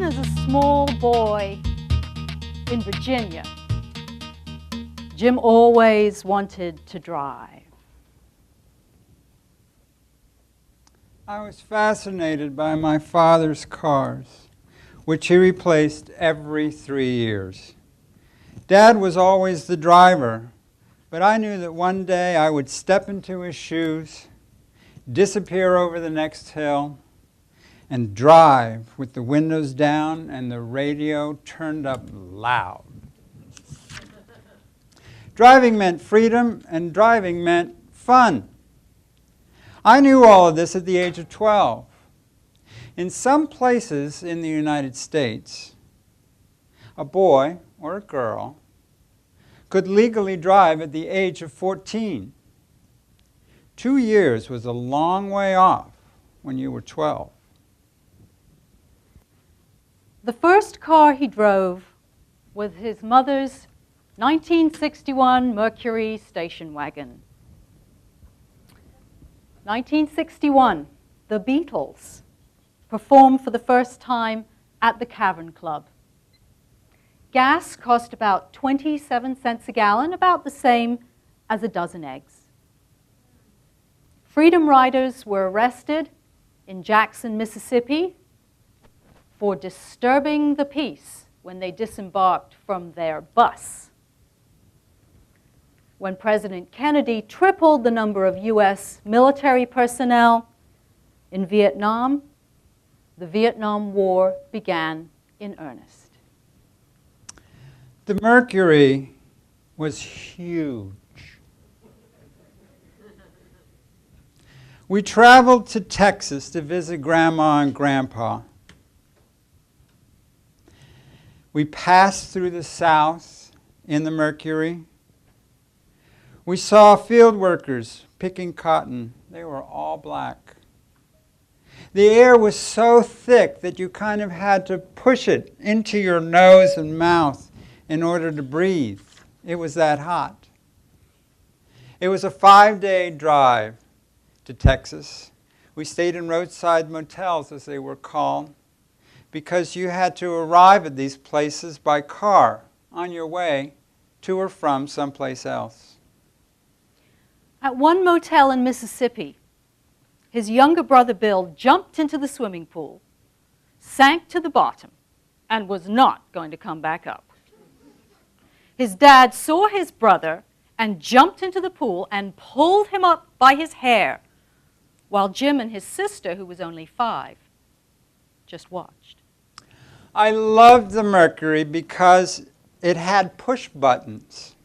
as a small boy in Virginia, Jim always wanted to drive. I was fascinated by my father's cars, which he replaced every 3 years. Dad was always the driver, but I knew that one day I would step into his shoes, disappear over the next hill, and drive with the windows down and the radio turned up loud. Driving meant freedom, and driving meant fun. I knew all of this at the age of 12. In some places in the United States, a boy or a girl could legally drive at the age of 14. 2 years was a long way off when you were 12. The first car he drove was his mother's 1961 Mercury station wagon. 1961, the Beatles performed for the first time at the Cavern Club. Gas cost about 27 cents a gallon, about the same as a dozen eggs. Freedom Riders were arrested in Jackson, Mississippi for disturbing the peace when they disembarked from their bus. When President Kennedy tripled the number of U.S. military personnel in Vietnam, the Vietnam War began in earnest. The Mercury was huge. We traveled to Texas to visit Grandma and Grandpa. We passed through the South in the Mercury. We saw field workers picking cotton. They were all black. The air was so thick that you kind of had to push it into your nose and mouth in order to breathe. It was that hot. It was a 5-day drive to Texas. We stayed in roadside motels, as they were called, because you had to arrive at these places by car on your way to or from someplace else. At one motel in Mississippi, his younger brother Bill jumped into the swimming pool, sank to the bottom, and was not going to come back up. His dad saw his brother and jumped into the pool and pulled him up by his hair, while Jim and his sister, who was only 5, just watched. I loved the Mercury because it had push buttons.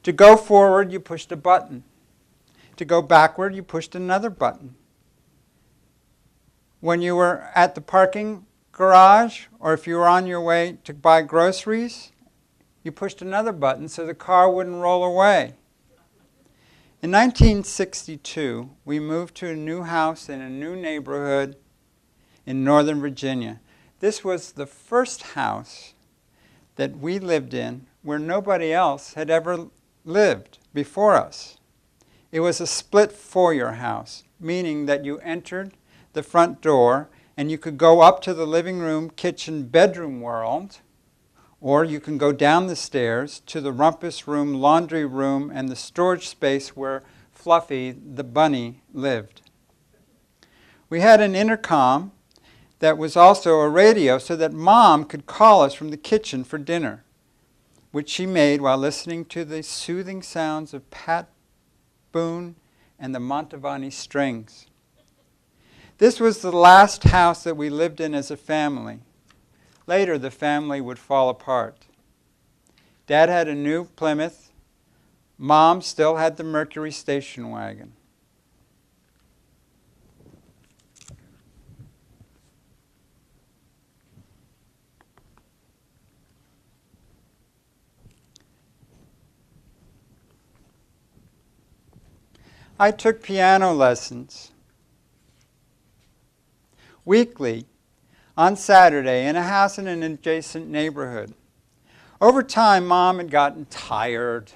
To go forward, you pushed a button. To go backward, you pushed another button. When you were at the parking garage, or if you were on your way to buy groceries, you pushed another button so the car wouldn't roll away. In 1962, we moved to a new house in a new neighborhood in Northern Virginia. This was the first house that we lived in where nobody else had ever lived before us. It was a split foyer house, meaning that you entered the front door and you could go up to the living room, kitchen, bedroom world, or you can go down the stairs to the rumpus room, laundry room, and the storage space where Fluffy, the bunny, lived. We had an intercom that was also a radio so that Mom could call us from the kitchen for dinner, which she made while listening to the soothing sounds of Pat Boone and the Mantovani strings. This was the last house that we lived in as a family. Later, the family would fall apart. Dad had a new Plymouth. Mom still had the Mercury station wagon. I took piano lessons weekly on Saturday in a house in an adjacent neighborhood. Over time, Mom had gotten tired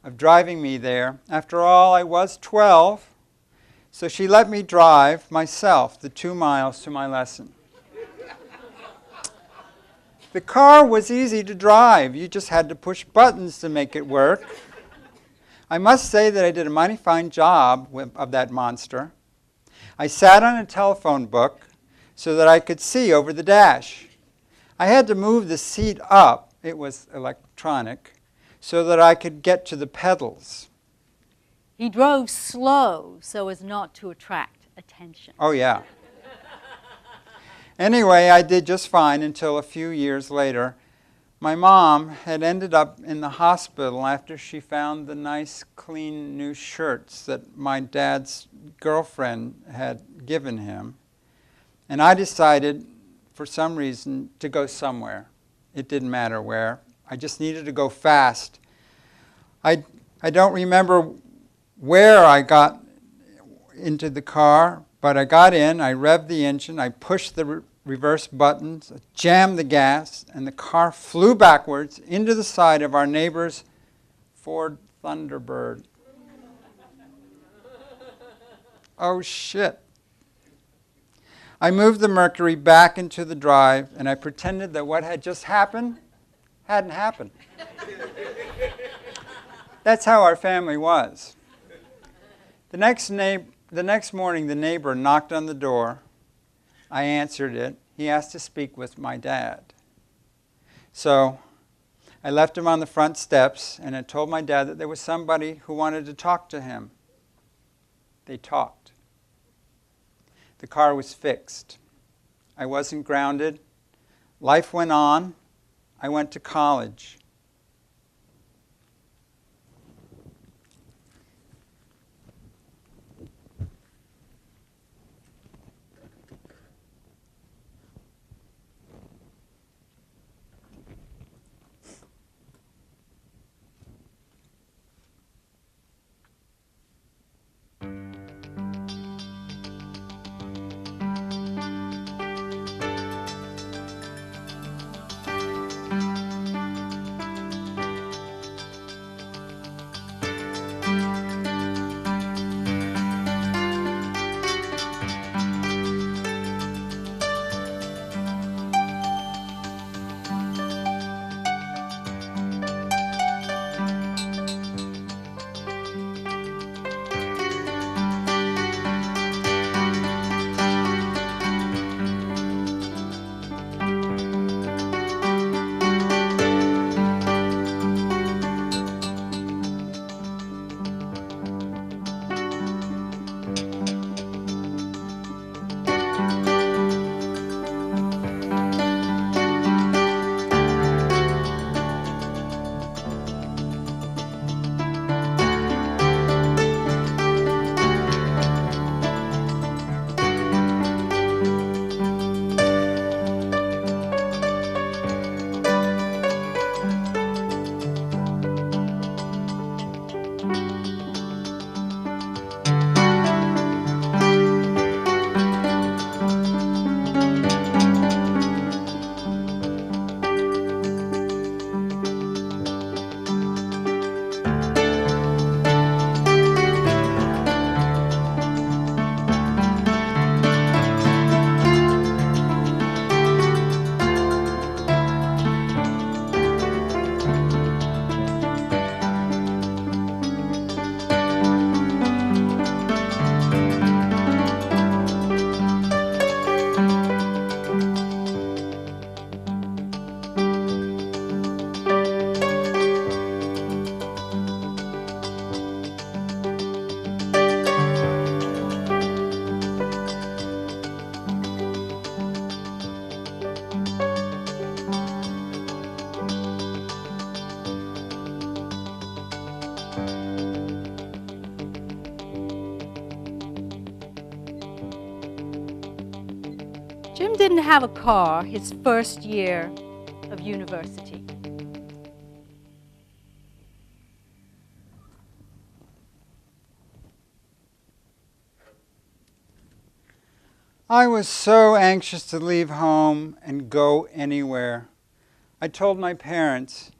of driving me there. After all, I was 12, so she let me drive myself the 2 miles to my lesson. The car was easy to drive. You just had to push buttons to make it work. I must say that I did a mighty fine job of that monster. I sat on a telephone book so that I could see over the dash. I had to move the seat up, it was electronic, so that I could get to the pedals. He drove slow so as not to attract attention. Oh, yeah. Anyway, I did just fine until a few years later. My mom had ended up in the hospital after she found the nice, clean new shirts that my dad's girlfriend had given him. And I decided, for some reason, to go somewhere. It didn't matter where. I just needed to go fast. I don't remember where I got into the car, but I got in, I revved the engine, I pushed the reverse buttons, jammed the gas, and the car flew backwards into the side of our neighbor's Ford Thunderbird. Oh, shit. I moved the Mercury back into the drive, and I pretended that what had just happened hadn't happened. That's how our family was. The next morning, the neighbor knocked on the door. I answered it. He asked to speak with my dad. So I left him on the front steps, and I told my dad that there was somebody who wanted to talk to him. They talked. The car was fixed. I wasn't grounded. Life went on. I went to college. Jim didn't have a car his first year of university. I was so anxious to leave home and go anywhere. I told my parents,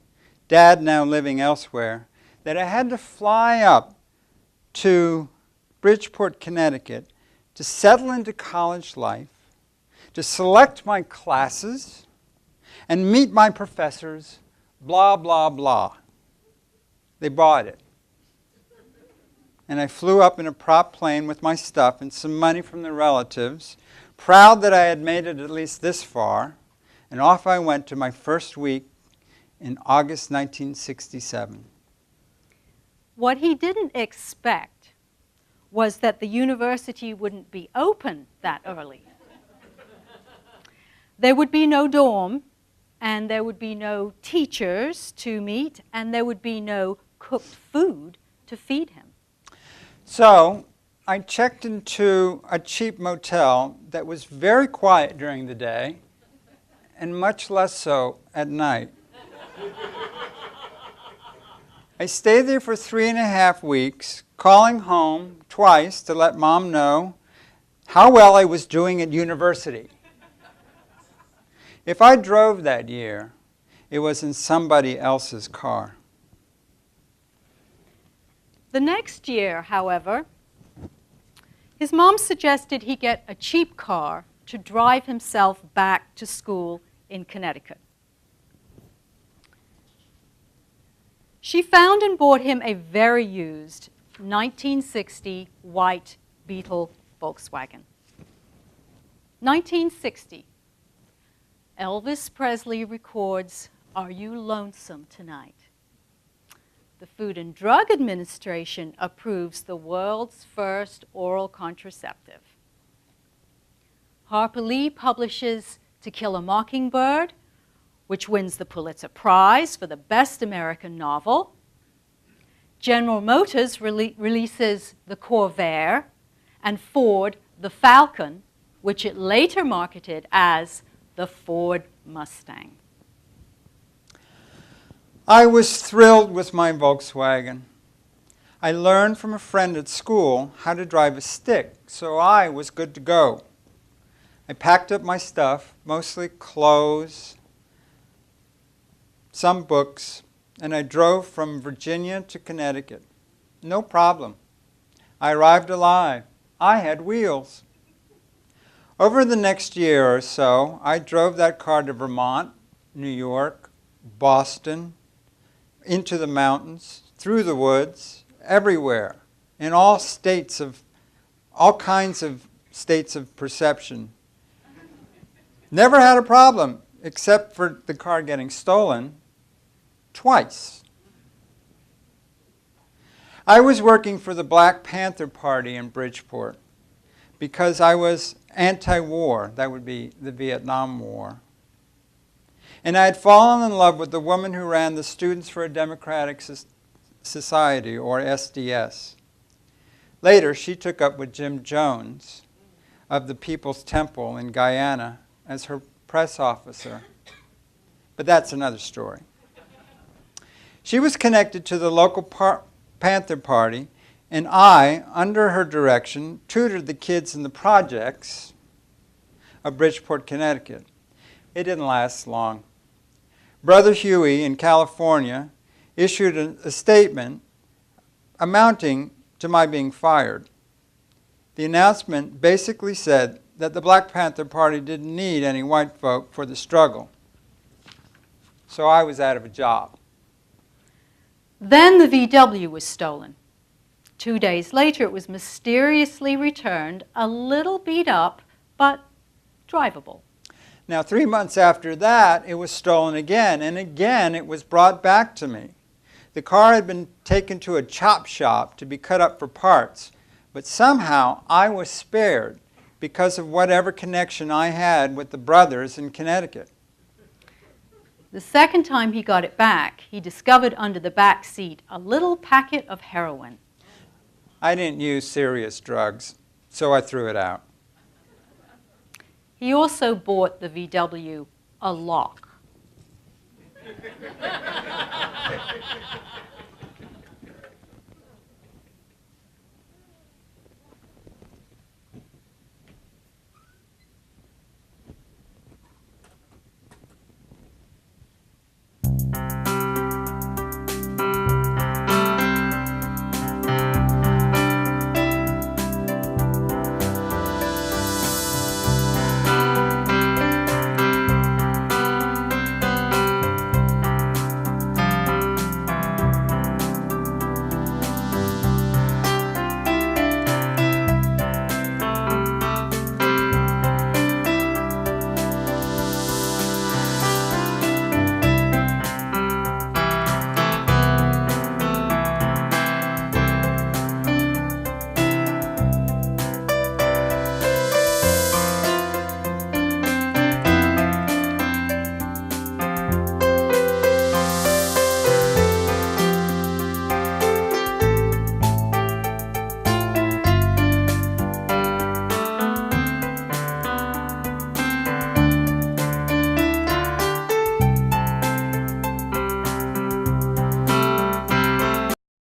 Dad now living elsewhere, that I had to fly up to Bridgeport, Connecticut to settle into college life, to select my classes, and meet my professors, blah, blah, blah. They bought it. And I flew up in a prop plane with my stuff and some money from the relatives, proud that I had made it at least this far, and off I went to my first week in August 1967. What he didn't expect was that the university wouldn't be open that early. There would be no dorm, and there would be no teachers to meet, and there would be no cooked food to feed him. So I checked into a cheap motel that was very quiet during the day and much less so at night. I stayed there for 3.5 weeks, calling home twice to let Mom know how well I was doing at university. If I drove that year, it was in somebody else's car. The next year, however, his mom suggested he get a cheap car to drive himself back to school in Connecticut. She found and bought him a very used 1960 white Beetle Volkswagen. 1960. Elvis Presley records, "Are You Lonesome Tonight?" The Food and Drug Administration approves the world's first oral contraceptive. Harper Lee publishes To Kill a Mockingbird, which wins the Pulitzer Prize for the best American novel. General Motors releases the Corvair, and Ford the Falcon, which it later marketed as the Ford Mustang. I was thrilled with my Volkswagen. I learned from a friend at school how to drive a stick, so I was good to go. I packed up my stuff, mostly clothes, some books, and I drove from Virginia to Connecticut. No problem. I arrived alive. I had wheels. Over the next year or so, I drove that car to Vermont, New York, Boston, into the mountains, through the woods, everywhere, in all kinds of states of perception. Never had a problem, except for the car getting stolen twice. I was working for the Black Panther Party in Bridgeport because I was anti-war. That would be the Vietnam War. And I had fallen in love with the woman who ran the Students for a Democratic Society, or SDS. Later, she took up with Jim Jones of the People's Temple in Guyana as her press officer. But that's another story. She was connected to the local Panther Party, and I, under her direction, tutored the kids in the projects of Bridgeport, Connecticut. It didn't last long. Brother Huey in California issued a statement amounting to my being fired. The announcement basically said that the Black Panther Party didn't need any white folk for the struggle. So I was out of a job. Then the VW was stolen. 2 days later, it was mysteriously returned, a little beat up, but drivable. Now, 3 months after that, it was stolen again, and again it was brought back to me. The car had been taken to a chop shop to be cut up for parts, but somehow I was spared because of whatever connection I had with the brothers in Connecticut. The second time he got it back, he discovered under the back seat a little packet of heroin. I didn't use serious drugs, so I threw it out. He also bought the VW a lock.